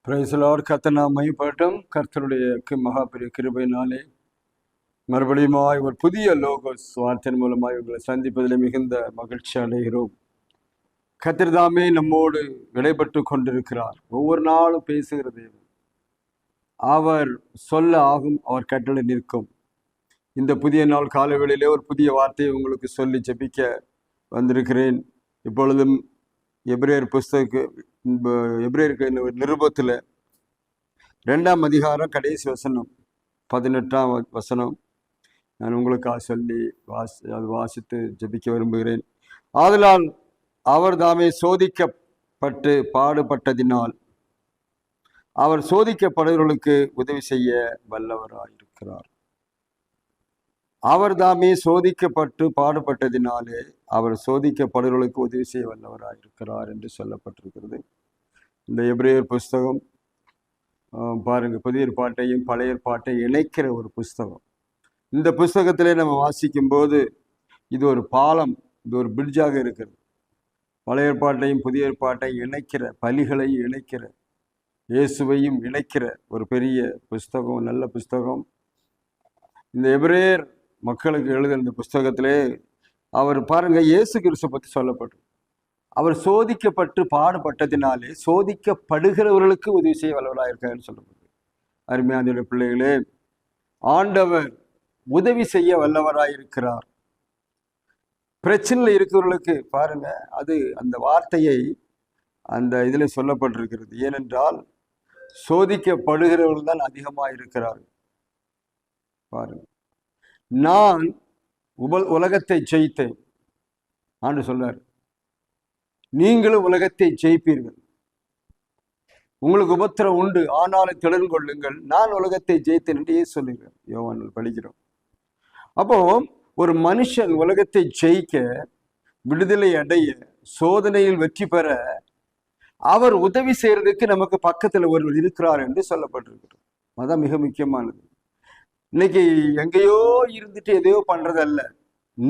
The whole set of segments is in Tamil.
Price Lord. கர்த்தர் நாம் மைப்பட்டும். கர்த்தருடைய மகா பெரிய கிருபையினாலே மறுபடியும் ஒரு புதிய லோகோஸ் வார்த்தையின் மூலமாய் உங்களை சந்திப்பதில் மிகுந்த மகிழ்ச்சி அடைகிறோம். கர்த்தர் தாமே நம்மோடு இடைப்பட்டு கொண்டிருக்கிறார். ஒவ்வொரு நாளும் பேசுகிறது. அவர் சொல்ல ஆகும், அவர் கட்டளை நிற்கும். இந்த புதிய நாள் காலவேளையிலே ஒரு புதிய வார்த்தையை உங்களுக்கு சொல்லி ஜெபிக்க வந்திருக்கிறேன். இப்பொழுதும் எபிரேயர் எபிரேயருக்கு நிருபத்தில் 2ஆம் அதிகாரம் கடைசி வசனம் 18ஆம் வசனம் நான் உங்களுக்காக சொல்லி வாசித்து ஜெபிக்க விரும்புகிறேன். ஆதலால் அவர் தாமே சோதிக்கப்பட்டு பாடுபட்டதினால் அவர் சோதிக்கப்படுகிறவர்களுக்கு உதவி செய்ய வல்லவராயிருக்கிறார். அவர் தாமே சோதிக்கப்பட்டு பாடுபட்டதினாலே அவர் சோதிக்கப்படுகிறவர்களுக்கு உதவி செய்ய வல்லவராயிருக்கிறார் என்று சொல்லப்பட்டிருக்கிறது. இந்த எபிரேயர் புஸ்தகம் பாருங்க, புதிய ஏற்பாட்டையும் பழைய ஏற்பாட்டையும் இணைக்கிற ஒரு புஸ்தகம். இந்த புஸ்தகத்திலே நம்ம வாசிக்கும் போது இது ஒரு பாலம், இது ஒரு பிரிட்ஜாக இருக்கிறது. பழைய ஏற்பாட்டையும் புதிய ஏற்பாட்டையும் இணைக்கிற, பலிகளையும் இணைக்கிற, இயேசுவையும் இணைக்கிற ஒரு பெரிய புஸ்தகம், நல்ல புஸ்தகம். இந்த எபிரேயர் மக்களுக்கு எழுதுகிற இந்த புஸ்தகத்திலே அவர் பாருங்க, இயேசு கிறிஸ்துவை பற்றி சொல்லப்பட்டு அவர் சோதிக்கப்பட்டு பாடுபட்டதினாலே சோதிக்கப்படுகிறவர்களுக்கு உதவி செய்ய வல்லவராயிருக்காருன்னு சொல்லப்படுது. அருமையான பிள்ளைகளே, ஆண்டவர் உதவி செய்ய வல்லவராயிருக்கிறார். பிரச்சனையில் இருக்கிறவர்களுக்கு பாருங்க, அது அந்த வார்த்தையை அந்த இதில் சொல்லப்பட்டிருக்கிறது. ஏனென்றால் சோதிக்கப்படுகிறவர்கள் தான் அதிகமாக இருக்கிறார்கள். பாருங்க, நான் உலகத்தை ஜெயித்தேன் ஆண்டு சொல்றாரு. நீங்களும் உலகத்தை ஜெயிப்பீர்கள். உங்களுக்கு உபத்திரம் உண்டு, ஆனாலும் திடல் கொள்ளுங்கள், நான் உலகத்தை ஜெயித்தேன் என்று சொல்லுகிறார். யோவானில் படிக்கிறோம். அப்போ ஒரு மனுஷன் உலகத்தை ஜெயிக்க, விடுதலை அடைய, சோதனையில் வெற்றி பெற அவர் உதவி செய்யறதுக்கு நமக்கு பக்கத்தில் ஒருவர் இருக்கிறார் என்று சொல்லப்பட்டிருக்கிறது. அதான் மிக முக்கியமானது. இன்னைக்கு எங்கேயோ இருந்துட்டு எதையோ பண்றதல்ல,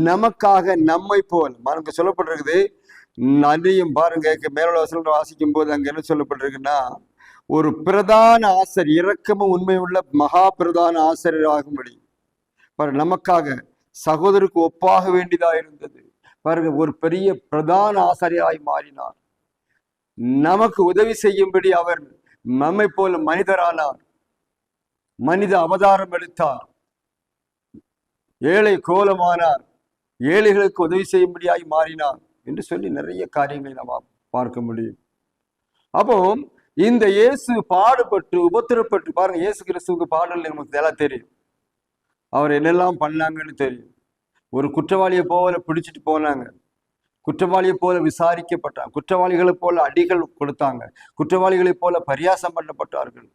நமக்காக நம்மை போல் அங்க சொல்லப்பட்டிருக்குது. அதையும் பாருங்க, மேலோட வசனம் வாசிக்கும் போது அங்க என்ன சொல்லப்பட்டிருக்குன்னா, ஒரு பிரதான ஆசிரியர், இரக்கமும் உண்மை உள்ள மகா பிரதான ஆசிரியராகும்படி பாருங்க, நமக்காக சகோதரருக்கு ஒப்பாக வேண்டியதா இருந்தது. பாருங்க, ஒரு பெரிய பிரதான ஆசிரியராய் மாறினார். நமக்கு உதவி செய்யும்படி அவர் நம்மை போல மனிதரானார், மனித அவதாரம் எடுத்தார், ஏழை கோலமானார், ஏழைகளுக்கு உதவி செய்யும்படியாய் மாறினார் என்று சொல்லி நிறைய காரியங்களை நாம் பார்க்க முடியும். அப்போ இந்த இயேசு பாடுபட்டு உபத்திரப்பட்டு பாருங்க, இயேசு கிறிஸ்துவுக்கு பாடல் நமக்கு எல்லாம் தெரியும். அவர் என்னெல்லாம் பண்ணாங்கன்னு தெரியும். ஒரு குற்றவாளியை போல பிடிச்சிட்டு போனாங்க, குற்றவாளியை போல விசாரிக்கப்பட்டாங்க, குற்றவாளிகளை போல அடிகள் கொடுத்தாங்க, குற்றவாளிகளை போல பரியாசம் பண்ணப்பட்டார்கள்,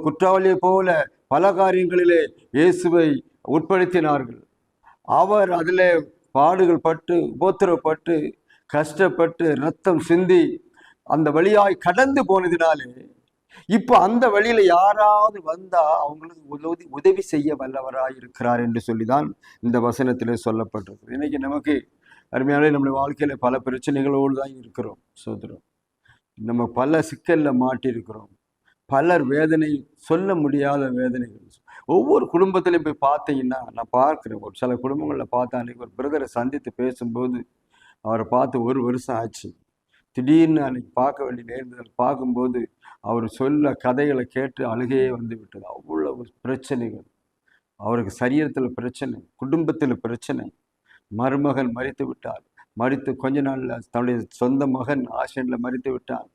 குற்றவாளியை போல பல காரியங்களிலே இயேசுவை உட்படுத்தினார்கள். அவர் அதில் பாடுகள் பட்டு உபத்திரப்பட்டு கஷ்டப்பட்டு ரத்தம் சிந்தி அந்த வழியாய் கடந்து போனதினாலே இப்போ அந்த வழியில யாராவது வந்தா அவங்களுக்கு உதவி செய்ய வல்லவராய் இருக்கிறார் என்று சொல்லிதான் இந்த வசனத்திலே சொல்லப்பட்டிருக்கு. இன்னைக்கு நமக்கு அருமையான நம்முடைய வாழ்க்கையில பல பிரச்சனைகளோடு தான் இருக்கிறோம். சோதரம், நம்ம பல சிக்கல்ல மாட்டி இருக்கிறோம். பலர் வேதனை, சொல்ல முடியாத வேதனைகள். ஒவ்வொரு குடும்பத்திலையும் போய் பார்த்தீங்கன்னா, நான் பார்க்குறேன், ஒரு சில குடும்பங்களில் பார்த்தா, அன்றைக்கி ஒரு பிரதரை சந்தித்து பேசும்போது அவரை பார்த்து 1 வருஷம் ஆச்சு. திடீர்னு அன்னைக்கு பார்க்க வேண்டிய நேரத்தில் பார்க்கும்போது அவர் சொல்ல கதைகளை கேட்டு அழுகையே வந்து விட்டது. அவ்வளவு பிரச்சனைகள், அவருக்கு சரீரத்தில் பிரச்சனை, குடும்பத்தில் பிரச்சனை. மருமகன் மரித்து விட்டார், மரித்து கொஞ்ச நாளில் தன்னுடைய சொந்த மகன் ஆக்சிடென்ட்ல மரித்து விட்டார்.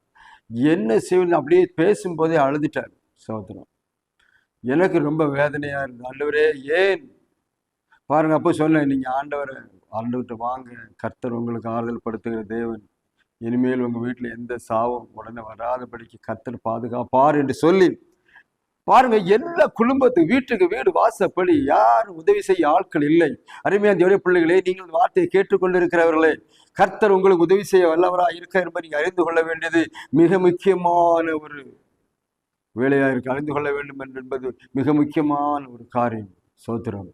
என்ன செய்வது, அப்படியே பேசும்போதே அழுதுட்டார். சோதரம், எனக்கு ரொம்ப வேதனையா இருந்தது. ஆண்டவரே ஏன் பாருங்க, அப்போ சொன்னேன், நீங்க ஆண்டவர்கிட்ட வாங்க, கர்த்தர் உங்களுக்கு ஆறுதல் படுத்துகிற தேவன், இனிமேல் உங்க வீட்டில் எந்த சாவும் உடனே வராதபடிக்கு கர்த்தர் பாதுகாப்பார் என்று சொல்லி பாருங்க, எல்லா குடும்பத்துக்கு வீட்டுக்கு வீடு வாசப்படி யாரும் உதவி செய்ய ஆட்கள் இல்லை. அருமையான தேவனுடைய பிள்ளைகளே, நீங்கள் வார்த்தையை கேட்டுக்கொண்டிருக்கிறவர்களே, கர்த்தர் உங்களுக்கு உதவி செய்ய வல்லவராக இருக்க என்பதை நீங்கள் அறிந்து கொள்ள வேண்டியது மிக முக்கியமான ஒரு வேலையா இருக்கு. அறிந்து கொள்ள வேண்டும் என்பது மிக முக்கியமான ஒரு காரியம். சோத்திரம்,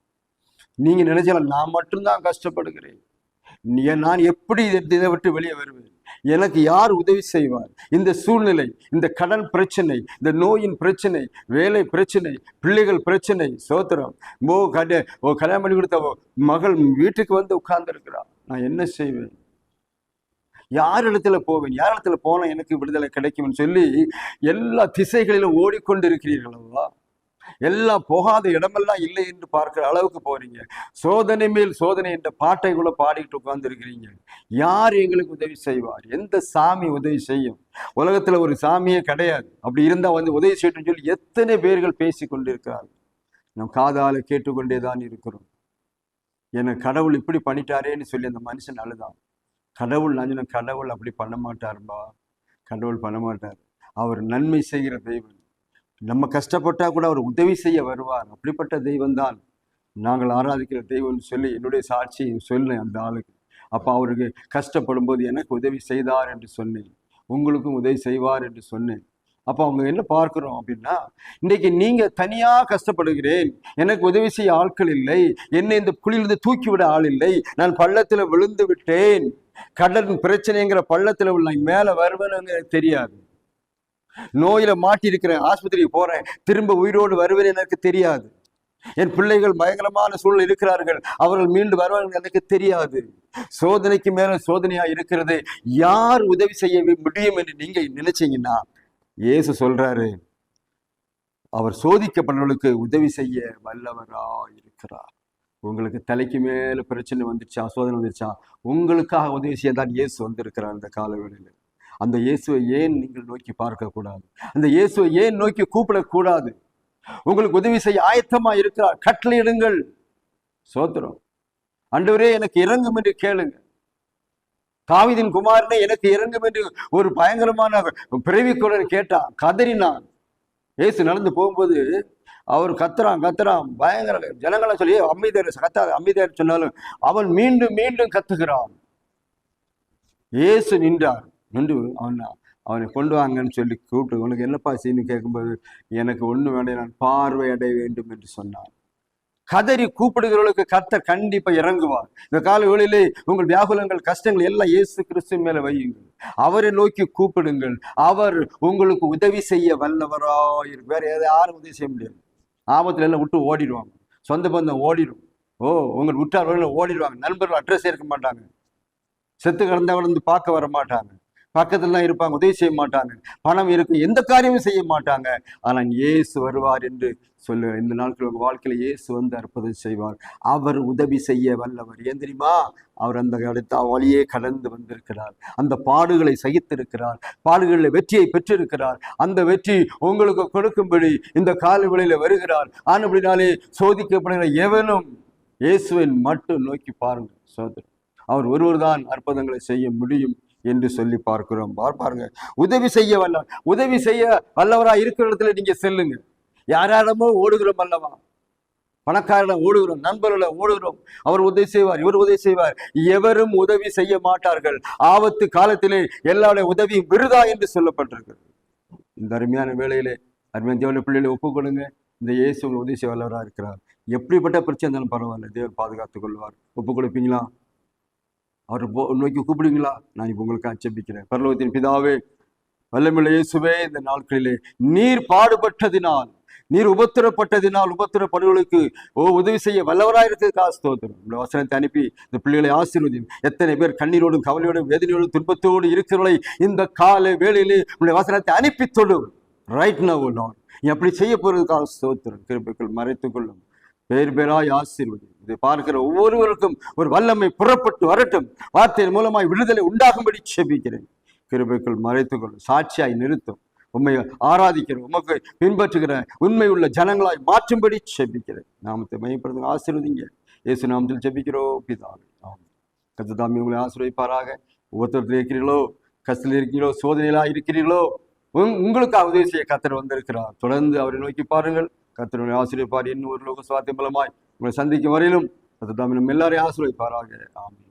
நீங்க நினைச்சாலும் நான் மட்டும்தான் கஷ்டப்படுகிறேன், நான் எப்படி இதை விட்டு வெளியே வருவேன், எனக்கு யார் உதவி செய்வார்? இந்த சூழ்நிலை, இந்த கடன் பிரச்சனை, இந்த நோயின் பிரச்சனை, வேலை பிரச்சனை, பிள்ளைகள் பிரச்சனை, சோத்திரம். கல்யாணம் பண்ணி கொடுத்த மகள் வீட்டுக்கு வந்து உட்கார்ந்து இருக்கிறார். நான் என்ன செய்வேன்? யார் இடத்துல போவேன்? யார் இடத்துல போனா எனக்கு விடுதலை கிடைக்கும்னு சொல்லி எல்லா திசைகளிலும் ஓடிக்கொண்டு இருக்கிறீர்களா? எல்லாம் போகாத இடமெல்லாம் இல்லை என்று பார்க்கிற அளவுக்கு போறீங்க. சோதனை மேல் சோதனை என்ற பாட்டை கூட பாடிட்டு உட்கார்ந்து இருக்கிறீங்க. யார் எங்களுக்கு உதவி செய்வார்? எந்த சாமி உதவி செய்யும்? உலகத்துல ஒரு சாமியே கிடையாது. அப்படி இருந்தா வந்து உதவி செய்யணும்னு சொல்லி எத்தனை பேர்கள் பேசி கொண்டிருக்கிறார்கள். நம் காதால கேட்டுக்கொண்டேதான் இருக்கிறோம். எனக்கு கடவுள் இப்படி பண்ணிட்டாரேன்னு சொல்லி அந்த மனுஷன் அழுதான். கடவுள் நான் கடவுள் அப்படி பண்ண மாட்டாரும்பா. கடவுள் பண்ண மாட்டார். அவர் நன்மை செய்கிற தெய்வம். நம்ம கஷ்டப்பட்டா கூட அவர் உதவி செய்ய வருவார். அப்படிப்பட்ட தெய்வம் தான் நாங்கள் ஆராதிக்கிற தெய்வம்னு சொல்லி என்னுடைய சாட்சியை சொன்னேன் அந்த ஆளுக்கு. அப்போ அவருக்கு கஷ்டப்படும் போது எனக்கு உதவி செய்தார் என்று சொன்னேன், உங்களுக்கும் உதவி செய்வார் என்று சொன்னேன். அப்போ அவங்க என்ன பார்க்கிறோம் அப்படின்னா, இன்றைக்கு நீங்க தனியா கஷ்டப்படுகிறேன், எனக்கு உதவி செய்ய ஆட்கள் இல்லை, என்னை இந்த குழியிலிருந்து தூக்கிவிட ஆள் இல்லை, நான் பள்ளத்துல விழுந்து விட்டேன், கடன் பிரச்சனைங்கிற பள்ளத்துல உள்ள மேல வருவேன்னு தெரியாது, நோயில மாட்டிருக்கிறேன், ஆஸ்பத்திரிக்கு போறேன், திரும்ப உயிரோடு வருவேன் எனக்கு தெரியாது, என் பிள்ளைகள் பயங்கரமான சூழல் இருக்கிறார்கள், அவர்கள் மீண்டு வருவார்கள் எனக்கு தெரியாது. சோதனைக்கு மேல சோதனையா இருக்கிறது. யார் உதவி செய்ய முடியும் என்று நீங்க நினைச்சீங்கன்னா, இயேசு சொல்றாரு, அவர் சோதிக்கப்பட்டவர்களுக்கு உதவி செய்ய வல்லவரா இருக்கிறார். உங்களுக்கு தலைக்கு மேல பிரச்சனை வந்துச்சா, சோதனை வந்துச்சா, உங்களுக்காக உதவி செய்ய தான் இயேசு வந்திருக்கிறார். அந்த காலவேளையில் அந்த இயேசுவை ஏன் நீங்கள் நோக்கி பார்க்க கூடாது? அந்த இயேசுவை ஏன் நோக்கி கூப்பிடக்கூடாது? உங்களுக்கு உதவி செய்ய ஆயத்தமா இருக்கிறார். கட்டளையிடுங்கள். சோத்திரம். ஆண்டவரே எனக்கு இறங்கும் என்று கேளுங்க. தாவீதின் குமாரனே எனக்கு இறங்கும் என்று ஒரு பயங்கரமான பிறவிக்குடன் கேட்டான், கதறினான். இயேசு நடந்து போகும்போது அவர் கத்துறான் பயங்கர ஜனங்களை சொல்லி அமைதியார் கத்தாது, அமைதியார் சொன்னாலும் அவன் மீண்டும் மீண்டும் கத்துகிறான். இயேசு நின்றார். நின்று அவனை கொண்டு வாங்கன்னு சொல்லி கூப்பிட்டு, உனக்கு என்னப்பா செய்யணும் கேட்கும்போது, எனக்கு ஒண்ணு வேண்டாம், நான் பார்வை அடைய வேண்டும் என்று சொன்னார். கதறி கூப்பிடுகிறவர்களுக்கு கர்த்தர் கண்டிப்பா இறங்குவார். இந்த கால வேளையிலே உங்கள் வியாகுலங்கள், கஷ்டங்கள் எல்லாம் இயேசு கிறிஸ்து மேல வையுங்கள். அவரை நோக்கி கூப்பிடுங்கள். அவர் உங்களுக்கு உதவி செய்ய வல்லவரா இருக்கு. வேற யாரும் உதவி செய்ய முடியாது. ஆபத்துல எல்லாம் விட்டு ஓடிடுவாங்க. சொந்த பந்தம் ஓடிடும். உங்கள் உற்றார்கள் ஓடிடுவாங்க. நண்பர்கள் அட்ரஸ் இருக்க மாட்டாங்க. செத்து கிடந்தவங்க வந்து பார்க்க வர மாட்டாங்க. பக்கத்துல இருப்பாங்க, உதவி செய்ய மாட்டாங்க. பணம் இருக்கு, எந்த காரியமும் செய்ய மாட்டாங்க. ஆனால் இயேசு வருவார் என்று சொல்லு. இந்த நாட்கள் உங்க வாழ்க்கையில இயேசு வந்து அற்புதம் செய்வார். அவர் உதவி செய்ய வல்லவர். ஏன் தெரியுமா? அவர் அந்த அடுத்த வழியே கடந்து வந்திருக்கிறார். அந்த பாடுகளை சகித்திருக்கிறார். பாடுகளில் வெற்றியை பெற்றிருக்கிறார். அந்த வெற்றி உங்களுக்கு கொடுக்கும்படி இந்த காலவெளியில வருகிறார். ஆனபடினாலே சோதிக்கப்படுகிற எவனும் இயேசுவை மட்டும் நோக்கி பாருங்க சோதரர். அவர் ஒருவர் தான் அற்புதங்களை செய்ய முடியும் என்று சொல்லி பார்க்கிறோம். பாருங்க, உதவி செய்ய வல்லவர். உதவி செய்ய வல்லவரா இருக்கிற இடத்துல நீங்க செல்லுங்க. யாரிடமோ ஓடுகிறோம் அல்லவா? பணக்காரிடம் ஓடுகிறோம், நண்பர்களை ஓடுகிறோம். அவர் உதவி செய்வார், இவர் உதவி செய்வார். எவரும் உதவி செய்ய மாட்டார்கள். ஆபத்து காலத்திலே எல்லாருடைய உதவியும் விருதா என்று சொல்லப்பட்டிருக்கிறது. இந்த அருமையான வேளையிலே அருமையான தேவனுடைய பிள்ளைகளை ஒப்புக் கொடுங்க. இந்த இயேசு உங்களை உதவி செய்ய வல்லவராக இருக்கிறார். எப்படிப்பட்ட பிரச்சனை இருந்தாலும் பரவாயில்ல, தேவன் பாதுகாத்துக் கொள்வார். ஒப்புக் கொடுப்பீங்களா? அவர் நோக்கி கூப்பிடுவீங்களா? நான் இப்போ உங்களுக்கு அச்சபிக்கிறேன். பரலோகத்தின் பிதாவே, வல்லமையுள்ள இயேசுவே, இந்த நாட்களிலே நீர் பாடுபட்டதினால், நீர் உபத்திரப்பட்டதினால், உபத்திரப்படுகளுக்கு உதவி செய்ய வல்லவராயிருக்கிறதுக்காக ஸ்தோத்திரம். இந்த வசனத்தை அனுப்பி இந்த பிள்ளைகளை ஆசீர்வதியும். எத்தனை பேர் கண்ணீரோடும் கவலையோடும் வேதனையோடும் துன்பத்தோடு இருக்கிறவர்களை இந்த கால வேளையிலே உங்களுடைய வசனத்தை அனுப்பி தொடும். ரைட் நவ் லார்ட், நீ அப்படி செய்ய போறதுக்காக ஸ்தோத்திரம். கிருபைக்குள் மறைத்துக் கொள்ளும். பேர் பேராய் ஆசீர்வதி. இதை பார்க்கிற ஒவ்வொருவருக்கும் ஒரு வல்லமை புறப்பட்டு வரட்டும். வார்த்தையின் மூலமாய் விடுதலை உண்டாகும்படி செபிக்கிறேன். கிருபைக்குள் மறைத்துக் கொள்ளும். சாட்சியாய் நிறுத்தும். உண்மை ஆராதிக்கிற, உமக்கு பின்பற்றுகிற உண்மை உள்ள ஜனங்களாய் மாற்றும்படி செபிக்கிறேன். நாமத்தை மையப்படுத்த ஆசீர்வதிங்க. இயேசு நாமத்தில் செபிக்கிறோம் பிதாவே. கர்த்தர் தாமே உங்களை ஆசீர்வதிப்பாராக. ஒவ்வொருத்தர் இருக்கிறீர்களோ, கஷ்டத்தில் இருக்கிறீர்களோ, சோதனையிலா இருக்கிறீர்களோ, உங்களுக்காக உதவி செய்ய கர்த்தர் வந்திருக்கிறார். தொடர்ந்து அவரை நோக்கி பாருங்கள். கர்த்தருடைய ஆசீர்வதிப்பார். இன்னும் ஒரு லோக சுவார்த்தை மூலமாய் உங்களை சந்திக்கும் வரையிலும் கர்த்தர் தாமே நம்ம எல்லாரையும் ஆசீர்வதிப்பாராக. ஆமென்.